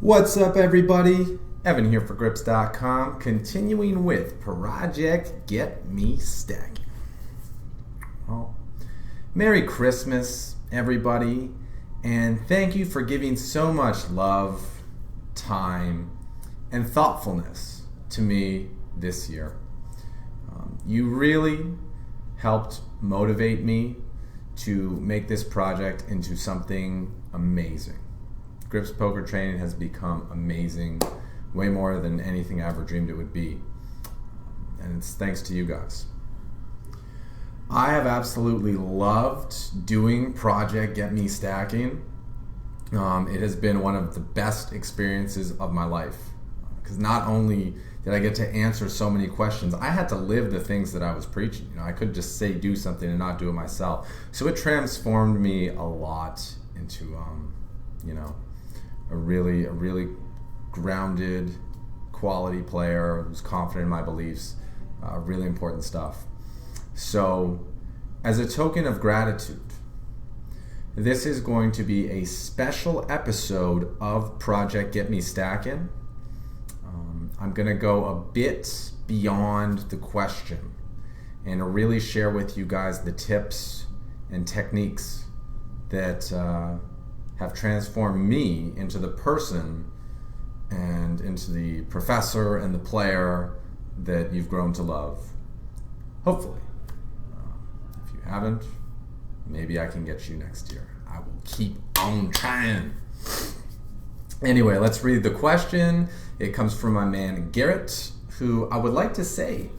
What's up, everybody? Evan here for Grips.com, continuing with Project Get Me Stacking. Well, Merry Christmas, everybody, and thank you for giving so much love, time, and thoughtfulness to me this year. You really helped motivate me to make this project into something amazing. Grips poker training has become amazing, way more than anything I ever dreamed it would be. And it's thanks to you guys. I have absolutely loved doing Project Get Me Stacking. It has been one of the best experiences of my life. Because not only did I get to answer so many questions, I had to live the things that I was preaching. I couldn't just say do something and not do it myself. So it transformed me a lot into, a really grounded, quality player who's confident in my beliefs. Really important stuff. So, as a token of gratitude, this is going to be a special episode of Project Get Me Stacking. I'm going to go a bit beyond the question and really share with you guys the tips and techniques that have transformed me into the person and into the professor and the player that you've grown to love. Hopefully. If you haven't, maybe I can get you next year. I will keep on trying. Anyway, let's read the question. It comes from my man Garrett, who I would like to say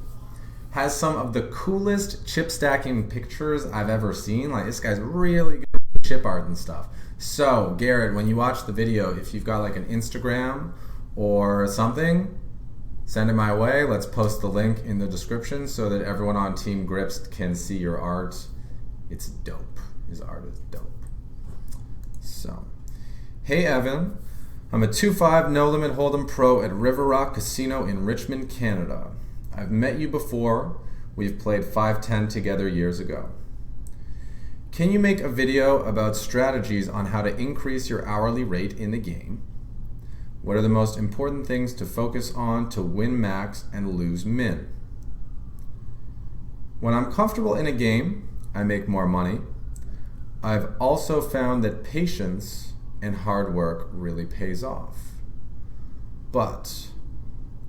has some of the coolest chip stacking pictures I've ever seen. Like, this guy's really good with chip art and stuff. So, Garrett, when you watch the video, if you've got like an Instagram or something, send it my way. Let's post the link in the description so that everyone on Team Grips can see your art. It's dope. His art is dope. So, hey Evan, I'm a 2-5 No Limit Hold'em pro at River Rock Casino in Richmond, Canada. I've met you before. We've played 5-10 together years ago. Can you make a video about strategies on how to increase your hourly rate in the game? What are the most important things to focus on to win max and lose min? When I'm comfortable in a game, I make more money. I've also found that patience and hard work really pays off. But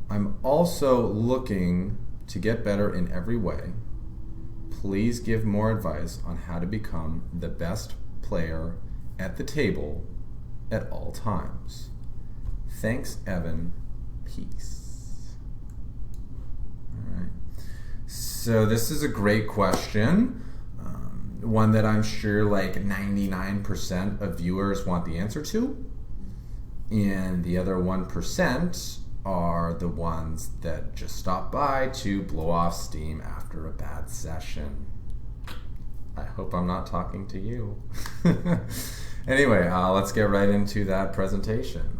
I'm also looking to get better in every way. Please give more advice on how to become the best player at the table at all times. Thanks, Evan. Peace. All right. So this is a great question. One that I'm sure like 99% of viewers want the answer to. And the other 1% are the ones that just stop by to blow off steam after a bad session. I hope I'm not talking to you. Anyway, let's get right into that presentation.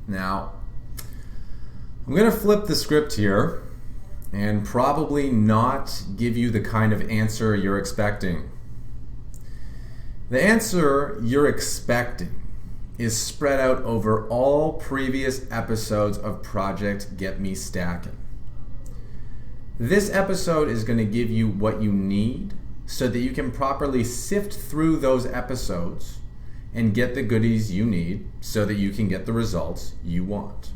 Now, I'm going to flip the script here and probably not give you the kind of answer you're expecting. The answer you're expecting is spread out over all previous episodes of Project Get Me Stacking. This episode is going to give you what you need so that you can properly sift through those episodes and get the goodies you need so that you can get the results you want.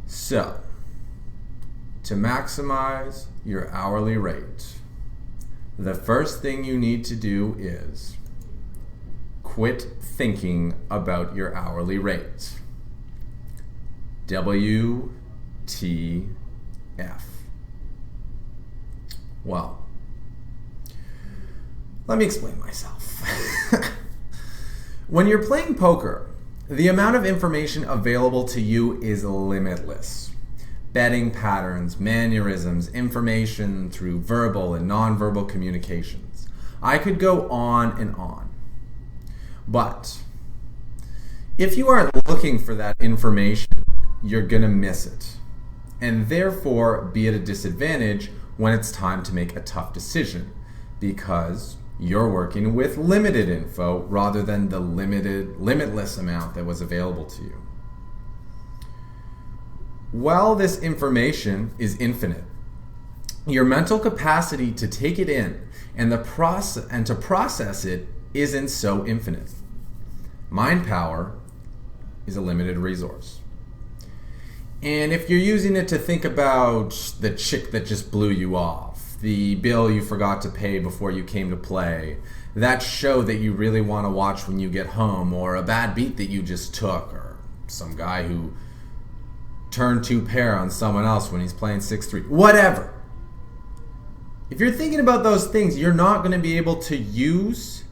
So, to maximize your hourly rate, the first thing you need to do is quit thinking about your hourly rate. WTF. Well, let me explain myself. When you're playing poker, the amount of information available to you is limitless. Betting patterns, mannerisms, information through verbal and nonverbal communications. I could go on and on. But if you aren't looking for that information, you're gonna miss it. And therefore be at a disadvantage when it's time to make a tough decision, because you're working with limited info rather than the limitless amount that was available to you. While this information is infinite, your mental capacity to take it in and to process it isn't so infinite. Mind power is a limited resource. And if you're using it to think about the chick that just blew you off, the bill you forgot to pay before you came to play, that show that you really want to watch when you get home, or a bad beat that you just took, or some guy who turned 2-pair on someone else when he's playing 6-3, whatever. If you're thinking about those things, you're not going to be able to use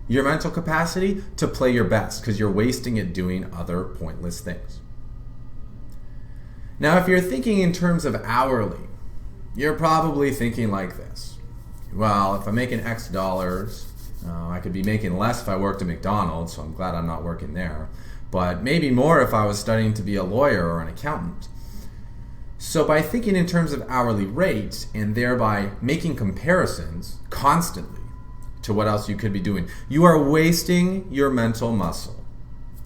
your mental capacity to play your best, because you're wasting it doing other pointless things. Now, if you're thinking in terms of hourly, you're probably thinking like this. Well, if I'm making X dollars, I could be making less if I worked at McDonald's, so I'm glad I'm not working there. But maybe more if I was studying to be a lawyer or an accountant. So by thinking in terms of hourly rate and thereby making comparisons constantly to what else you could be doing, you are wasting your mental muscle.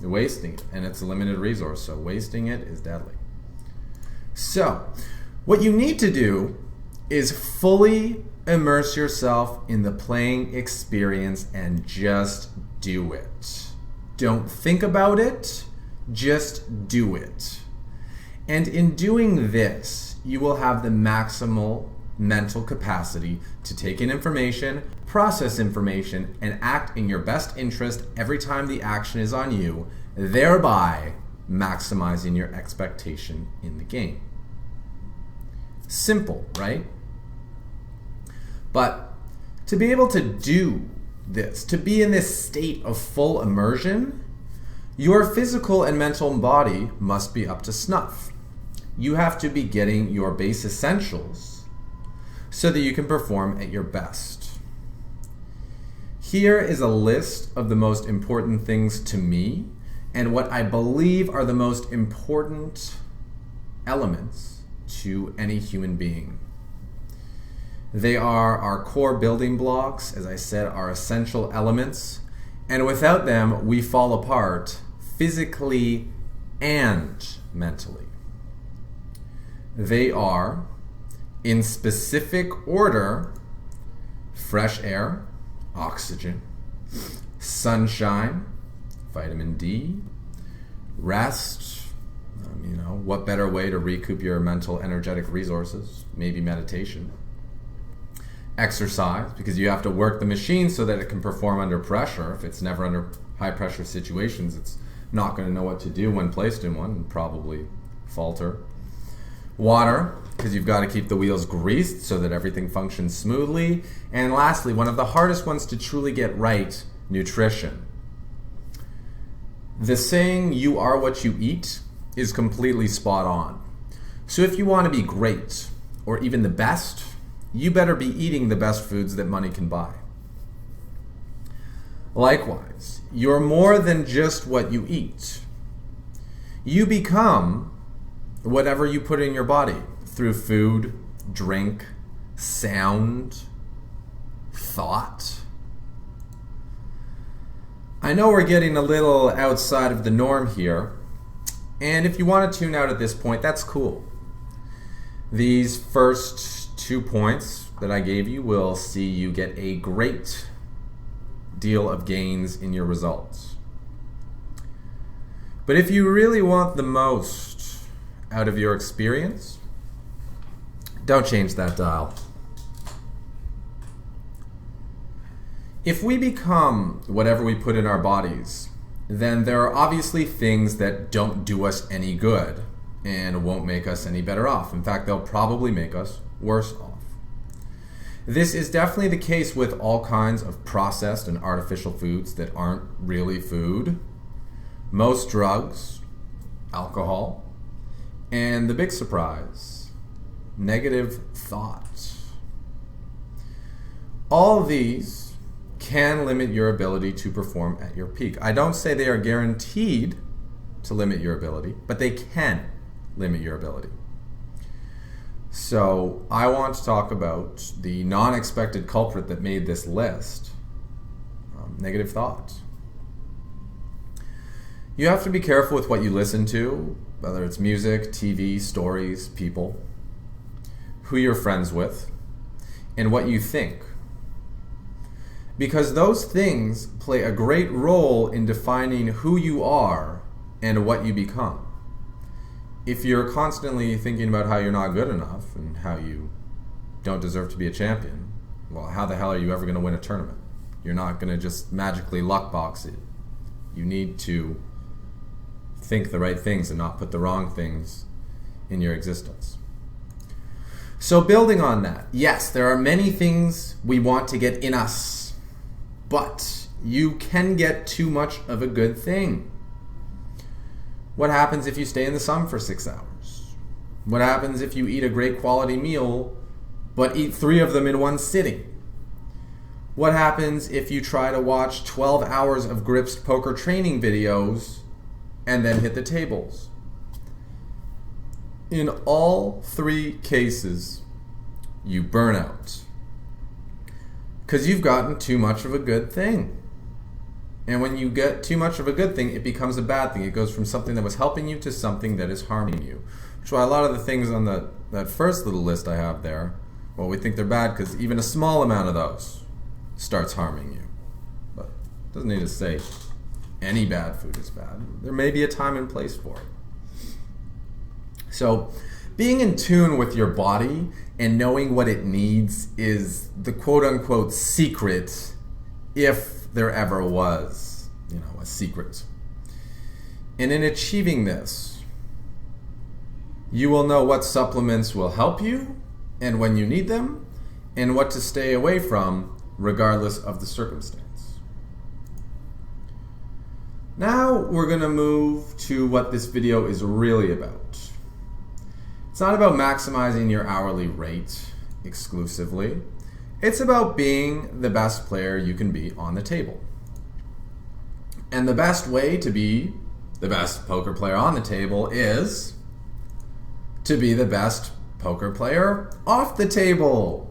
You're wasting it, and it's a limited resource, so wasting it is deadly. So, what you need to do is fully immerse yourself in the playing experience and just do it. Don't think about it, just do it. And in doing this, you will have the maximal mental capacity to take in information, process information, and act in your best interest every time the action is on you, thereby maximizing your expectation in the game. Simple, right? But to be able to do this, to be in this state of full immersion, your physical and mental body must be up to snuff. You have to be getting your base essentials so that you can perform at your best. Here is a list of the most important things to me and what I believe are the most important elements to any human being. They are our core building blocks, as I said, our essential elements, and without them, we fall apart physically and mentally. They are, in specific order, fresh air, oxygen, sunshine, vitamin D, rest. What better way to recoup your mental energetic resources? Maybe meditation. Exercise, because you have to work the machine so that it can perform under pressure. If it's never under high pressure situations, it's not going to know what to do when placed in one and probably falter. Water, because you've got to keep the wheels greased so that everything functions smoothly. And lastly, one of the hardest ones to truly get right, nutrition. The saying, "you are what you eat," is completely spot on. So if you want to be great, or even the best, you better be eating the best foods that money can buy. Likewise, you're more than just what you eat. You become whatever you put in your body through food, drink, sound, thought. I know we're getting a little outside of the norm here, and if you want to tune out at this point, that's cool. These first 2 points that I gave you will see you get a great deal of gains in your results. But if you really want the most out of your experience, don't change that dial. If we become whatever we put in our bodies, then there are obviously things that don't do us any good and won't make us any better off. In fact, they'll probably make us worse off. This is definitely the case with all kinds of processed and artificial foods that aren't really food, most drugs, alcohol, and the big surprise, negative thoughts. All of these can limit your ability to perform at your peak. I don't say they are guaranteed to limit your ability, but they can limit your ability. So I want to talk about the non-expected culprit that made this list. Negative thought. You have to be careful with what you listen to, whether it's music, TV, stories, people, who you're friends with, and what you think. Because those things play a great role in defining who you are and what you become. If you're constantly thinking about how you're not good enough and how you don't deserve to be a champion, well, how the hell are you ever going to win a tournament? You're not going to just magically luck box it. You need to think the right things and not put the wrong things in your existence. So building on that, yes, there are many things we want to get in us, but you can get too much of a good thing. What happens if you stay in the sun for 6 hours? What happens if you eat a great quality meal, but eat 3 of them in one sitting? What happens if you try to watch 12 hours of Grips poker training videos and then hit the tables? In all 3 cases, you burn out because you've gotten too much of a good thing. And when you get too much of a good thing, it becomes a bad thing. It goes from something that was helping you to something that is harming you. Which is why a lot of the things on that first little list I have there, well, we think they're bad because even a small amount of those starts harming you. But it doesn't need to say any bad food is bad. There may be a time and place for it. So being in tune with your body and knowing what it needs is the quote-unquote secret, if there ever was, a secret. And in achieving this, you will know what supplements will help you and when you need them, and what to stay away from regardless of the circumstance. Now we're going to move to what this video is really about. It's not about maximizing your hourly rate exclusively. It's about being the best player you can be on the table. And the best way to be the best poker player on the table is to be the best poker player off the table.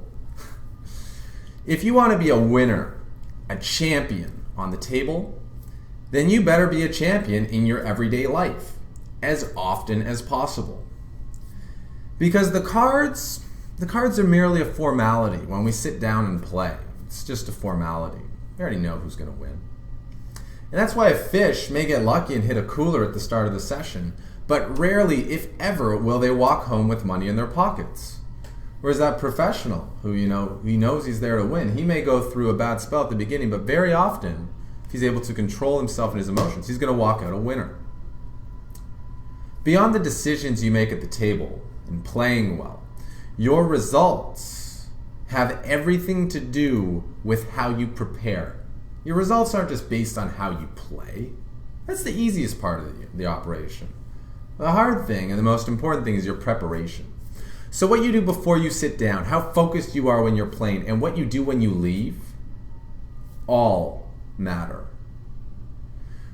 If you want to be a winner, a champion on the table, then you better be a champion in your everyday life as often as possible. Because the cards are merely a formality when we sit down and play. It's just a formality. We already know who's going to win. And that's why a fish may get lucky and hit a cooler at the start of the session, but rarely, if ever, will they walk home with money in their pockets. Whereas that professional who, he knows he's there to win, he may go through a bad spell at the beginning, but very often, if he's able to control himself and his emotions, he's going to walk out a winner. Beyond the decisions you make at the table and playing well, your results have everything to do with how you prepare. Your results aren't just based on how you play. That's the easiest part of the operation. The hard thing and the most important thing is your preparation. So what you do before you sit down, how focused you are when you're playing, and what you do when you leave, all matter.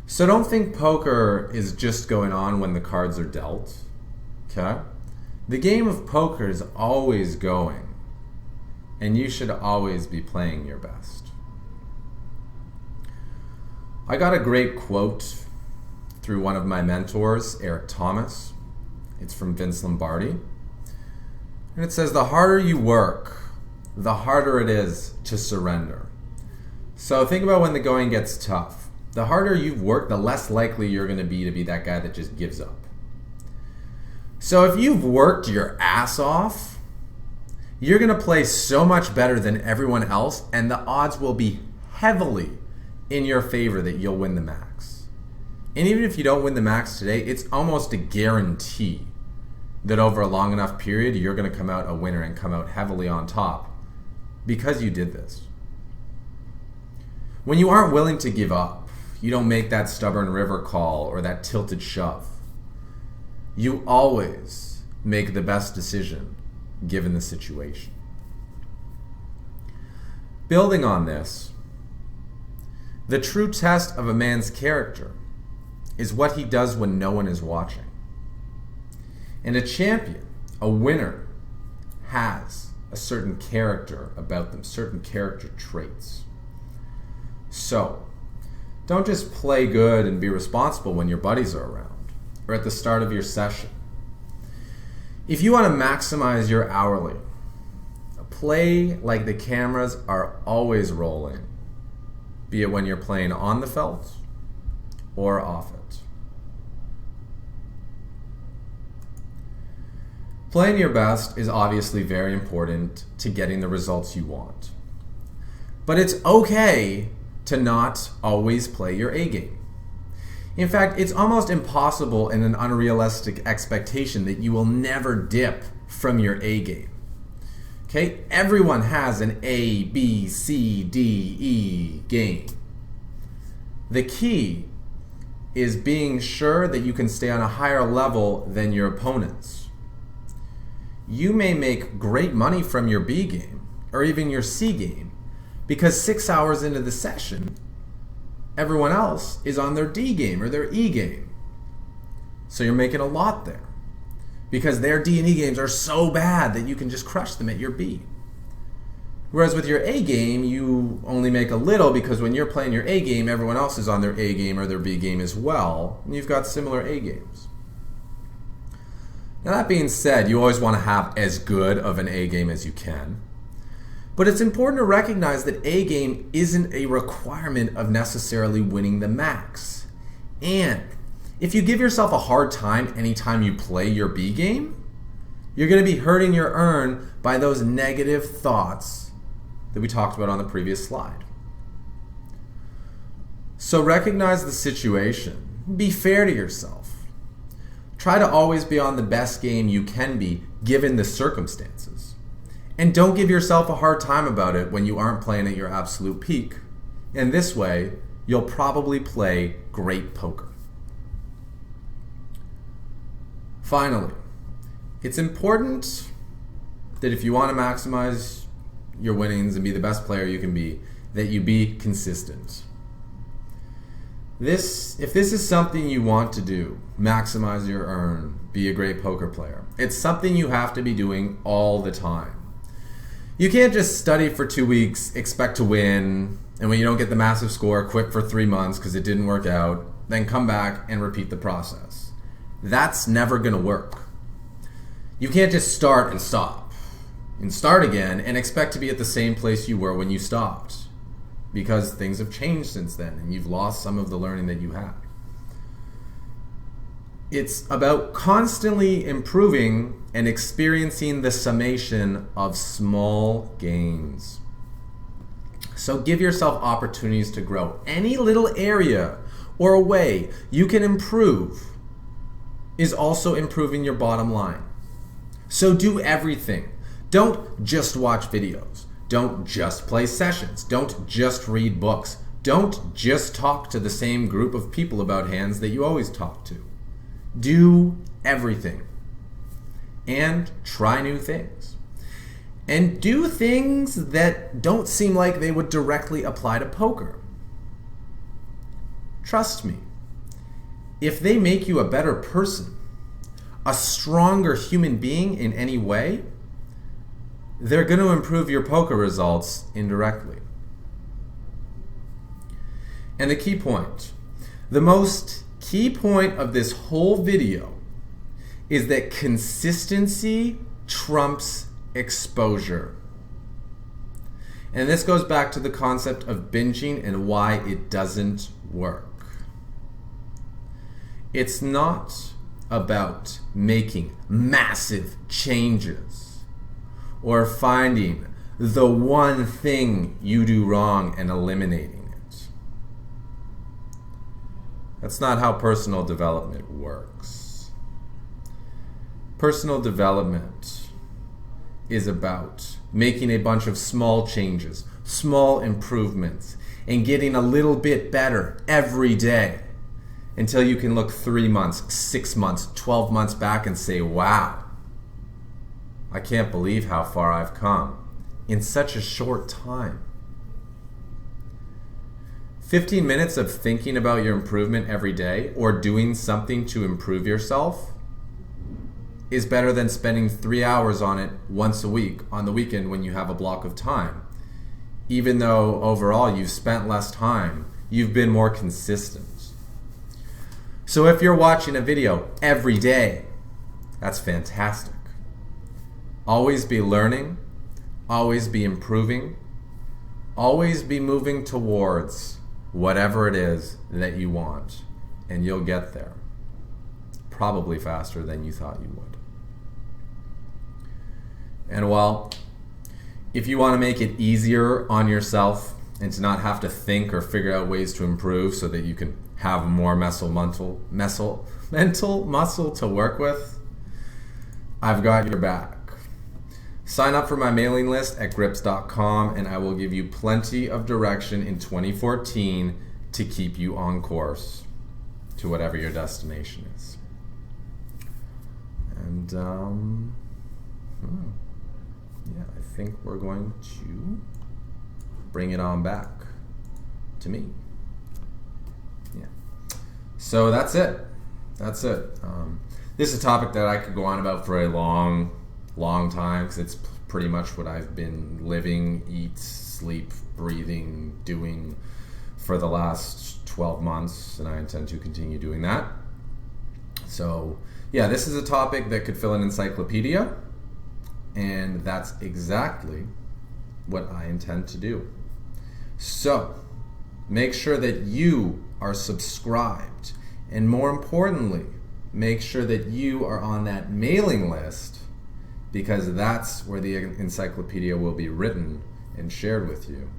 So don't think poker is just going on when the cards are dealt. Okay? The game of poker is always going, and you should always be playing your best. I got a great quote through one of my mentors, Eric Thomas. It's from Vince Lombardi. And it says, the harder you work, the harder it is to surrender. So think about when the going gets tough. The harder you've worked, the less likely you're going to be that guy that just gives up. So if you've worked your ass off, you're going to play so much better than everyone else, and the odds will be heavily in your favor that you'll win the max. And even if you don't win the max today, it's almost a guarantee that over a long enough period, you're going to come out a winner and come out heavily on top because you did this. When you aren't willing to give up, you don't make that stubborn river call or that tilted shove. You always make the best decision given the situation. Building on this, the true test of a man's character is what he does when no one is watching. And a champion, a winner, has a certain character about them, certain character traits. So, don't just play good and be responsible when your buddies are around or at the start of your session. If you want to maximize your hourly, play like the cameras are always rolling, be it when you're playing on the felt or off it. Playing your best is obviously very important to getting the results you want. But it's okay to not always play your A game. In fact, it's almost impossible and an unrealistic expectation that you will never dip from your A game. Okay, everyone has an A, B, C, D, E game. The key is being sure that you can stay on a higher level than your opponents. You may make great money from your B game or even your C game because 6 hours into the session, everyone else is on their D game or their E game. So you're making a lot there because their D and E games are so bad that you can just crush them at your B. Whereas with your A game, you only make a little because when you're playing your A game, everyone else is on their A game or their B game as well, and you've got similar A games. Now that being said, you always want to have as good of an A game as you can. But it's important to recognize that A game isn't a requirement of necessarily winning the max. And if you give yourself a hard time anytime you play your B game, you're going to be hurting your earn by those negative thoughts that we talked about on the previous slide. So recognize the situation. Be fair to yourself. Try to always be on the best game you can be given the circumstances. And don't give yourself a hard time about it when you aren't playing at your absolute peak. In this way, you'll probably play great poker. Finally, it's important that if you want to maximize your winnings and be the best player you can be, that you be consistent. If this is something you want to do, maximize your earn, be a great poker player, it's something you have to be doing all the time. You can't just study for 2 weeks, expect to win, and when you don't get the massive score, quit for 3 months because it didn't work out, then come back and repeat the process. That's never going to work. You can't just start and stop and start again and expect to be at the same place you were when you stopped, because things have changed since then and you've lost some of the learning that you had. It's about constantly improving and experiencing the summation of small gains. So give yourself opportunities to grow. Any little area or a way you can improve is also improving your bottom line. So do everything. Don't just watch videos. Don't just play sessions. Don't just read books. Don't just talk to the same group of people about hands that you always talk to. Do everything. And try new things. And do things that don't seem like they would directly apply to poker. Trust me, if they make you a better person, a stronger human being in any way, they're going to improve your poker results indirectly. And the key point, the most key point of this whole video is that consistency trumps exposure. And this goes back to the concept of binging and why it doesn't work. It's not about making massive changes or finding the one thing you do wrong and eliminating it. That's not how personal development works. Personal development is about making a bunch of small changes, small improvements, and getting a little bit better every day until you can look 3 months, 6 months, 12 months back and say, wow, I can't believe how far I've come in such a short time. 15 minutes of thinking about your improvement every day or doing something to improve yourself is better than spending 3 hours on it once a week on the weekend when you have a block of time. Even though overall you've spent less time, you've been more consistent. So if you're watching a video every day, that's fantastic. Always be learning, always be improving, always be moving towards whatever it is that you want, and you'll get there. Probably faster than you thought you would. And well, if you want to make it easier on yourself and to not have to think or figure out ways to improve so that you can have more mental muscle to work with, I've got your back. Sign up for my mailing list at grips.com and I will give you plenty of direction in 2014 to keep you on course to whatever your destination is. And yeah, I think we're going to bring it on back to me. Yeah. So that's it. That's it. This is a topic that I could go on about for a long time because it's pretty much what I've been living, eat, sleep, breathing, doing for the last 12 months, and I intend to continue doing that. So yeah, this is a topic that could fill an encyclopedia, and that's exactly what I intend to do. So make sure that you are subscribed, and more importantly, make sure that you are on that mailing list, because that's where the encyclopedia will be written and shared with you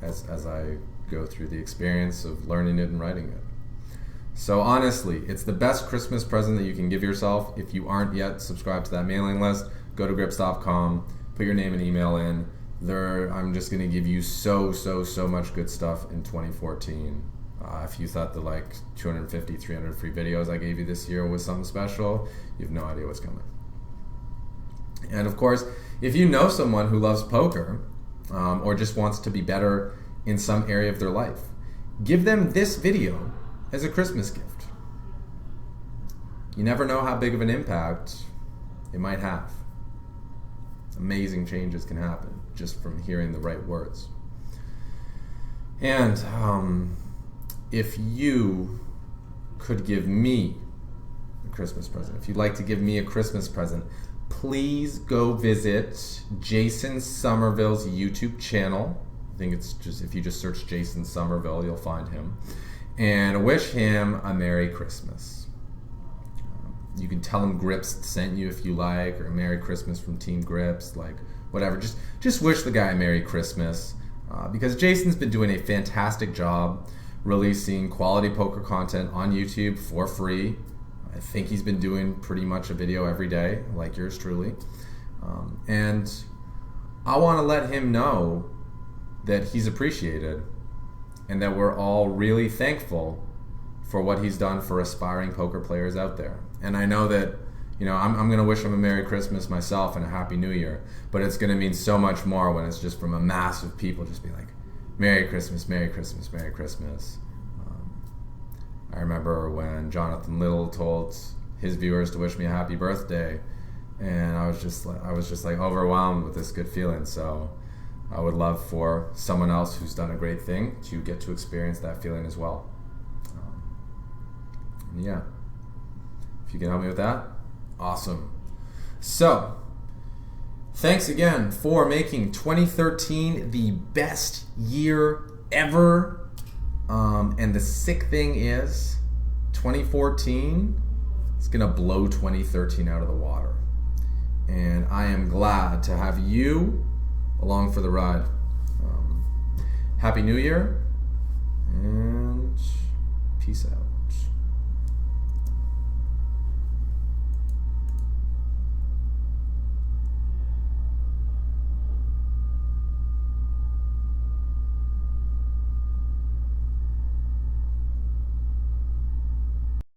as I go through the experience of learning it and writing it. So honestly, it's the best Christmas present that you can give yourself. If you aren't yet subscribed to that mailing list, go to grips.com, put your name and email in. I'm just going to give you so much good stuff in 2014. If you thought the 250, 300 free videos I gave you this year was something special, you have no idea what's coming. And of course, if you know someone who loves poker or just wants to be better in some area of their life, give them this video as a Christmas gift. You never know how big of an impact it might have. Amazing changes can happen just from hearing the right words. And if you could give me a Christmas present, if you'd like to give me a Christmas present, please go visit Jason Somerville's YouTube channel. I think it's just, if you just search Jason Somerville, you'll find him. And wish him a Merry Christmas. You can tell him Grips sent you if you like, or a Merry Christmas from Team Grips, whatever. Just wish the guy a Merry Christmas, because Jason's been doing a fantastic job releasing quality poker content on YouTube for free. I think he's been doing pretty much a video every day, like yours truly. And I want to let him know that he's appreciated and that we're all really thankful for what he's done for aspiring poker players out there. And I know that, I'm going to wish him a Merry Christmas myself and a Happy New Year, but it's going to mean so much more when it's just from a mass of people just be like, Merry Christmas, Merry Christmas, Merry Christmas. I remember when Jonathan Little told his viewers to wish me a happy birthday, and I was just overwhelmed with this good feeling. So I would love for someone else who's done a great thing to get to experience that feeling as well. Yeah, if you can help me with that, awesome. So thanks again for making 2013 the best year ever. And the sick thing is, 2014 is going to blow 2013 out of the water. And I am glad to have you along for the ride. Happy New Year, and peace out.